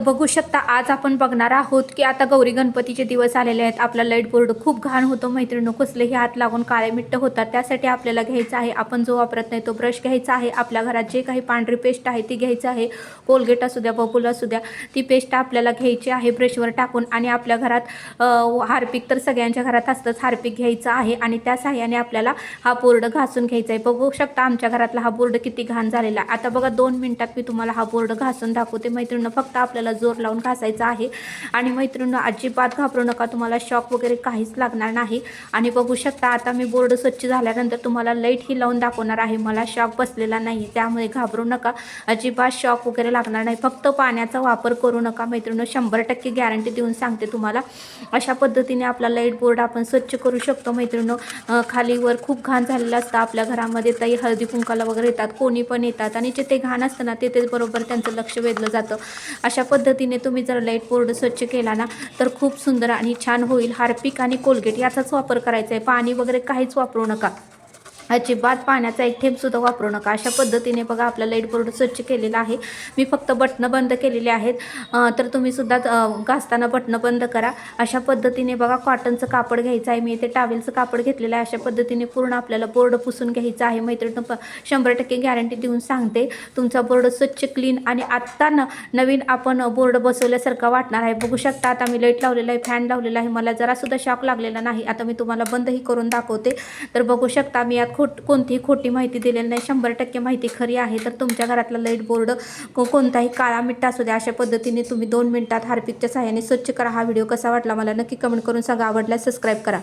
बघू शकता आज आपण बघणार आहोत की आता गौरी गणपतीचे दिवस आलेले आहेत। आपला लाईट बोर्ड खूप घाण होतो मैत्रिणींनो, कसलेही हात लागून काळे मिट्ट होतात। त्यासाठी आपल्याला घ्यायचं आहे, आपण जो वापरत नाही तो ब्रश घ्यायचा आहे। आपल्या घरात जे काही पांढरी पेस्ट आहे ती घ्यायचं आहे, कोलगेट असू द्या बबूल असू द्या, ती पेस्ट आपल्याला घ्यायची आहे ब्रशवर टाकून। आणि आपल्या घरात हार्पिक तर सगळ्यांच्या घरात असतंच, हार्पिक घ्यायचं आहे आणि त्या साहाय्याने आपल्याला हा बोर्ड घासून घ्यायचा आहे। बघू शकता आमच्या घरातला हा बोर्ड किती घाण झालेला। आता बघा 2 मिनिटात मी तुम्हाला हा बोर्ड घासून दाखवते मैत्रिणींनो। फक्त आपल्याला जोर लावून घासायचा आहे आणि मैत्रिणींनो अजिबात घाबरू नका, तुम्हाला शॉक वगैरे काहीच लागणार नाही। आणि बघू शकता आता मी बोर्ड स्वच्छ झाल्यानंतर तुम्हाला लाईट ही लावून दाखवणार आहे, मला शॉक बसलेला नाही, त्यामुळे घाबरू नका, अजिबात शॉक वगैरे लागणार नाही। फक्त पाण्याचा वापर करू नका मैत्रिणींनो, 100% गॅरंटी देऊन सांगते तुम्हाला। अशा पद्धतीने आपला लाईट बोर्ड आपण स्वच्छ करू शकतो मैत्रिणींनो। खाली वर खूप घाण झालेलं असतं आपल्या घरामध्ये, ताई हळदी कुंकाला वगैरे येतात, कोणी पण येतात आणि जे ते घाण असतं ना ते बरोबर त्यांचं लक्ष वेधलं जातं। अशा पद्धतीने तुम्ही जर लाईट बोर्ड स्वच्छ केला ना तर खूप सुंदर आणि छान होईल। हार्पिक आणि कोलगेट याचाच वापर करायचा आहे, पाणी वगैरे काहीच वापरू नका, अजिबात पाण्याचा एक थेंब सुद्धा वापरू नका। अशा पद्धतीने बघा आपला लाईट बोर्ड स्वच्छ केलेला आहे। मी फक्त बटणं बंद केलेले आहेत, तर तुम्ही सुद्धा घासताना बटणं बंद करा। अशा पद्धतीने बघा कॉटनचं कापड घ्यायचं आहे, मी इथे टॉवेलचं कापड घेतलेलं आहे। अशा पद्धतीने पूर्ण आपल्याला बोर्ड पुसून घ्यायचं आहे मैत्रिणींनो, 100% गॅरंटी देऊन सांगते तुमचा बोर्ड स्वच्छ क्लीन आणि आत्ता नवीन आपण बोर्ड बसवल्यासारखा वाटणार आहे। बघू शकता आता मी लाईट लावलेला आहे, फॅन लावलेला आहे, मला जरासुद्धा शॉक लागलेला नाही। आता मी तुम्हाला बंदही करून दाखवते, तर बघू शकता मी यात कोणतीही खोटी माहिती दिलेली नाही, 100% माहिती खरी आहे। तर तुमच्या घरातला लाईट बोर्ड कोणताही काळा मिट्ट असू द्या, अशा पद्धतीने तुम्ही 2 मिनिटात हार्पिकच्या सहाय्याने स्वच्छ करा। हा व्हिडिओ कसा वाटला मला नक्की कमेंट करून सांगा, आवडल्यास सबस्क्राईब करा।